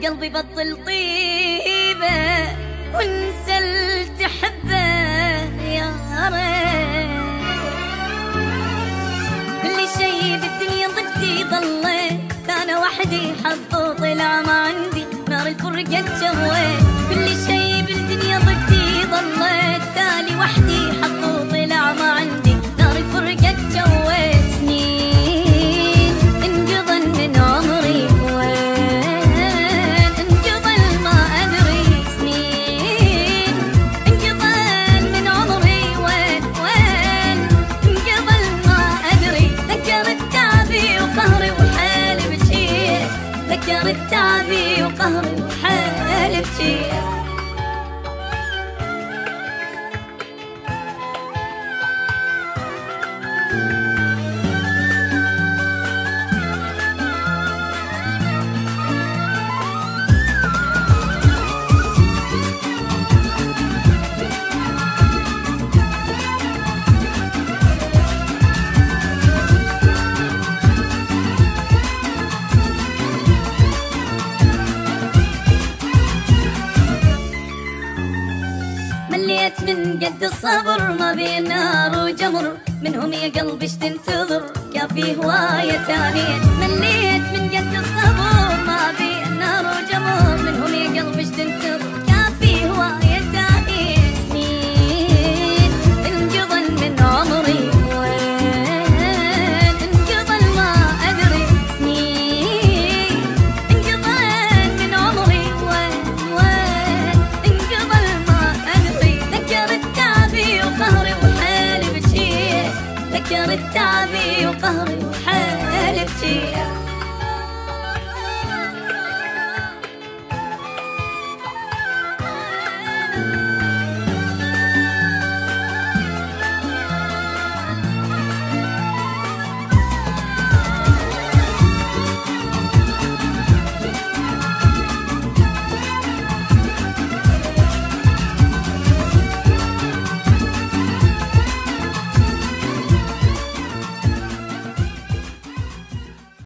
قلبي بطل طيبه وانسى اللي تحبه يا ريت. كل شي بالدنيا ضدي ضليت انا وحدي، حظه طلع ما عندي نار الفرقة جويت. كل شي بالدنيا ضدي ضليت انا وحدي، حظه طلع ما عندي نار الفرقة جويت. سنين انقضن من عمري وين انقضن ما ادري، سنين انقضن من عمري وين انقضن ما ادري. ذكرت تعبي وقهري وحالي بشير، ذكرت تعبي وقهري وحالي بشير. مليت من قد الصبر ما بين نار وجمر، منهم يا قلبي ايش تنتظر كافي هواية تانية. مليت من قد الصبر ما بين نار وجمر، منهم يا قلبي ايش